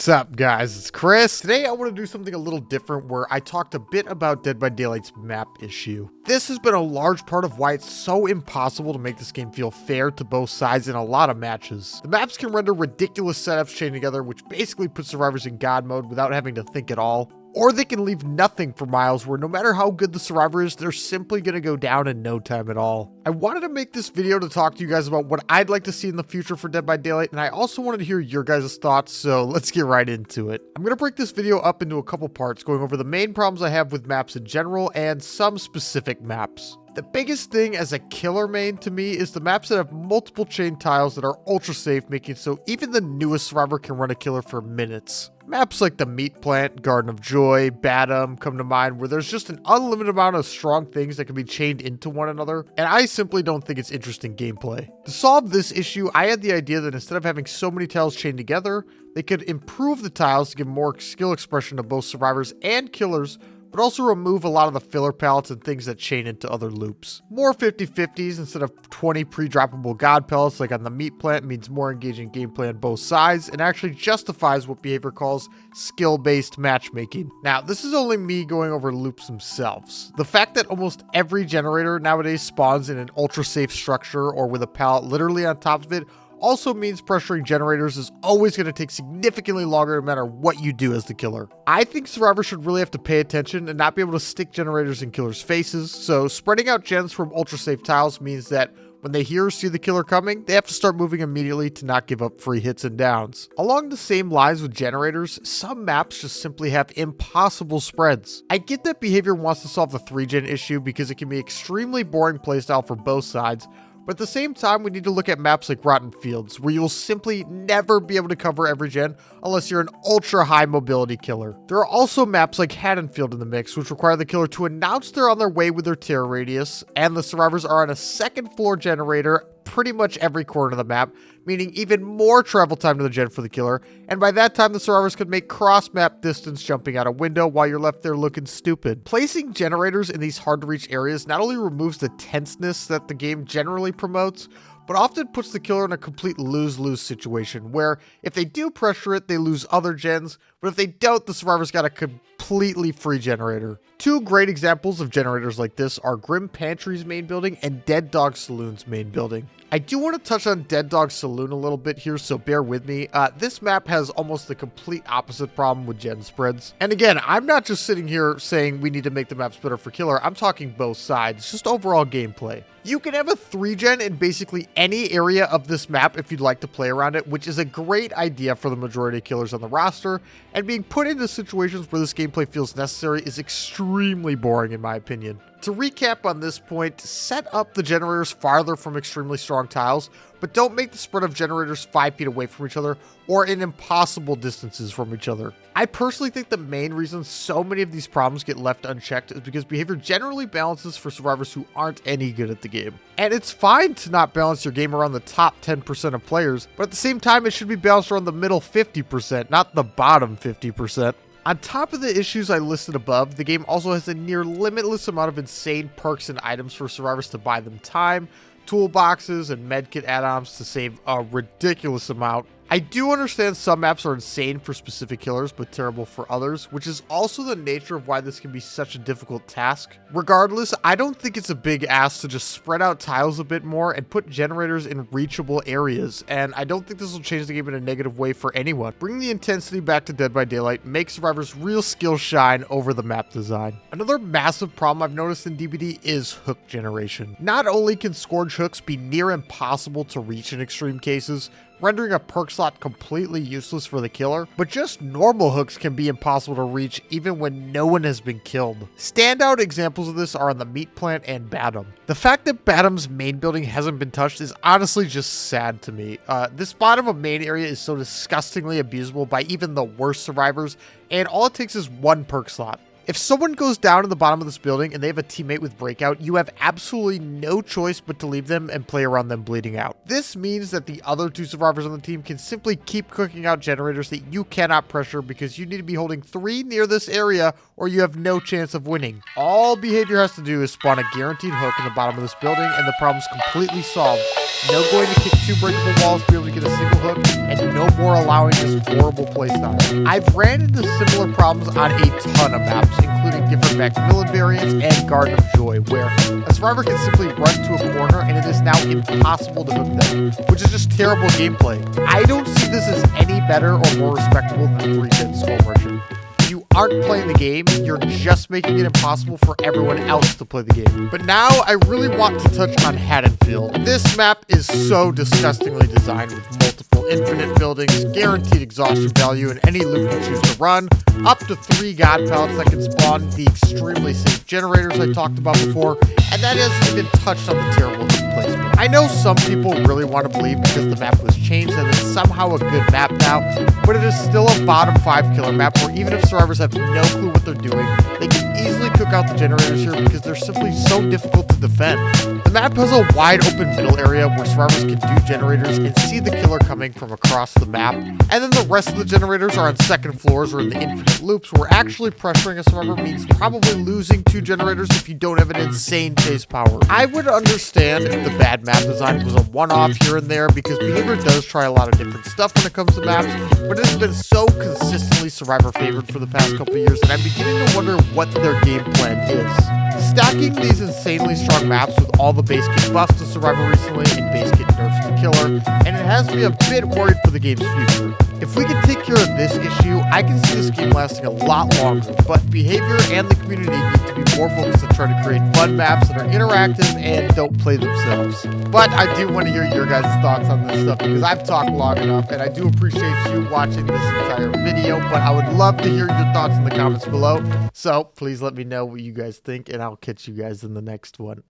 What's up, guys? It's Chris. Today I want to do something a little different where I talked a bit about Dead by Daylight's map issue. This has been a large part of why it's so impossible to make this game feel fair to both sides in a lot of matches. The maps can render ridiculous setups chained together, which basically puts survivors in God mode without having to think at all. Or they can leave nothing for miles where no matter how good the survivor is, they're simply going to go down in no time at all. I wanted to make this video to talk to you guys about what I'd like to see in the future for Dead by Daylight, and I also wanted to hear your guys' thoughts, so let's get right into it. I'm going to break this video up into a couple parts, going over the main problems I have with maps in general and some specific maps. The biggest thing as a killer main to me is the maps that have multiple chain tiles that are ultra safe, making it so even the newest survivor can run a killer for minutes. Maps like the Meat Plant, Garden of Joy, Badum come to mind, where there's just an unlimited amount of strong things that can be chained into one another, and I simply don't think it's interesting gameplay. To solve this issue, I had the idea that instead of having so many tiles chained together, they could improve the tiles to give more skill expression to both survivors and killers, but also remove a lot of the filler pellets and things that chain into other loops. More 50-50s instead of 20 pre-droppable god pellets like on the Meat Plant means more engaging gameplay on both sides and actually justifies what behavior calls skill-based matchmaking. Now, this is only me going over loops themselves. The fact that almost every generator nowadays spawns in an ultra-safe structure or with a pallet literally on top of it also means pressuring generators is always going to take significantly longer no matter what you do as the killer. I think survivors should really have to pay attention and not be able to stick generators in killers' faces, so spreading out gens from ultra safe tiles means that when they hear or see the killer coming, they have to start moving immediately to not give up free hits and downs. Along the same lines with generators, some maps just simply have impossible spreads. I get that behavior wants to solve the 3-gen issue because it can be extremely boring playstyle for both sides, but at the same time, we need to look at maps like Rotten Fields, where you'll simply never be able to cover every gen unless you're an ultra high mobility killer. There are also maps like Haddonfield in the mix, which require the killer to announce they're on their way with their terror radius, and the survivors are on a second floor generator pretty much every corner of the map, meaning even more travel time to the gen for the killer, and by that time the survivors could make cross-map distance jumping out a window while you're left there looking stupid. Placing generators in these hard-to-reach areas not only removes the tenseness that the game generally promotes, but often puts the killer in a complete lose-lose situation, where if they do pressure it, they lose other gens, but if they don't, the survivors got a completely free generator. Two great examples of generators like this are Grim Pantry's main building and Dead Dog Saloon's main building. I do want to touch on Dead Dog Saloon a little bit here, so bear with me. This map has almost the complete opposite problem with gen spreads. And again, I'm not just sitting here saying we need to make the maps better for killer, I'm talking both sides, just overall gameplay. You can have a 3-gen in basically any area of this map if you'd like to play around it, which is a great idea for the majority of killers on the roster, and being put into situations where this gameplay feels necessary is extremely boring in my opinion. To recap on this point, set up the generators farther from extremely strong tiles, but don't make the spread of generators 5 feet away from each other or in impossible distances from each other. I personally think the main reason so many of these problems get left unchecked is because behavior generally balances for survivors who aren't any good at the game. And it's fine to not balance your game around the top 10% of players, but at the same time it should be balanced around the middle 50%, not the bottom 50%. On top of the issues I listed above, the game also has a near limitless amount of insane perks and items for survivors to buy them time, toolboxes, and medkit add-ons to save a ridiculous amount. I do understand some maps are insane for specific killers, but terrible for others, which is also the nature of why this can be such a difficult task. Regardless, I don't think it's a big ask to just spread out tiles a bit more and put generators in reachable areas, and I don't think this will change the game in a negative way for anyone. Bring the intensity back to Dead by Daylight, make survivors' real skill shine over the map design. Another massive problem I've noticed in DBD is hook generation. Not only can Scourge hooks be near impossible to reach in extreme cases, rendering a perk slot completely useless for the killer, but just normal hooks can be impossible to reach even when no one has been killed. Standout examples of this are on the Meat Plant and Badum. The fact that Badum's main building hasn't been touched is honestly just sad to me. This bottom of main area is so disgustingly abusable by even the worst survivors, and all it takes is one perk slot. If someone goes down in the bottom of this building and they have a teammate with breakout, you have absolutely no choice but to leave them and play around them bleeding out. This means that the other 2 survivors on the team can simply keep cooking out generators that you cannot pressure because you need to be holding 3 near this area or you have no chance of winning. All Behavior has to do is spawn a guaranteed hook in the bottom of this building and the problem's completely solved. No going to kick 2 breakable walls to be able to get a single hook, and no more allowing this horrible playstyle. I've ran into similar problems on a ton of maps, including different Macmillan variants and Garden of Joy, where a survivor can simply run to a corner and it is now impossible to hook them, which is just terrible gameplay. I don't see this as any better or more respectable than 310 Skull Merchant. You aren't playing the game, you're just making it impossible for everyone else to play the game. But now I really want to touch on Haddonfield. This map is so disgustingly designed with multiple infinite buildings, guaranteed exhaustion value, and any loop you choose to run, up to 3 god pallets that can spawn the extremely safe generators I talked about before, and that hasn't even touched on the terrible loot placement. I know some people really want to believe because the map was changed that it's somehow a good map now, but it is still a bottom 5 killer map where even if survivors have no clue what they're doing, they can easily cook out the generators here because they're simply so difficult to defend. The map has a wide open middle area where survivors can do generators and see the killer coming from across the map, and then the rest of the generators are on second floors or in the infinite loops where actually pressuring a survivor means probably losing 2 generators if you don't have an insane chase power. I would understand if the bad map design was a one-off here and there because Behavior does try a lot of different stuff when it comes to maps, but it has been so consistently survivor favored for the past couple of years that I'm beginning to wonder what their game plan is. Stacking these insanely strong maps with all the base kit buffs to Survivor recently and base kit nerfs to Killer, and it has me a bit worried for the game's future. If we can take care of this issue, I can see this game lasting a lot longer, but Behavior and the community need to be more focused on trying to create fun maps that are interactive and don't play themselves. But I do want to hear your guys' thoughts on this stuff because I've talked long enough and I do appreciate you watching this entire video, but I would love to hear your thoughts in the comments below. So please let me know what you guys think and I'll catch you guys in the next one.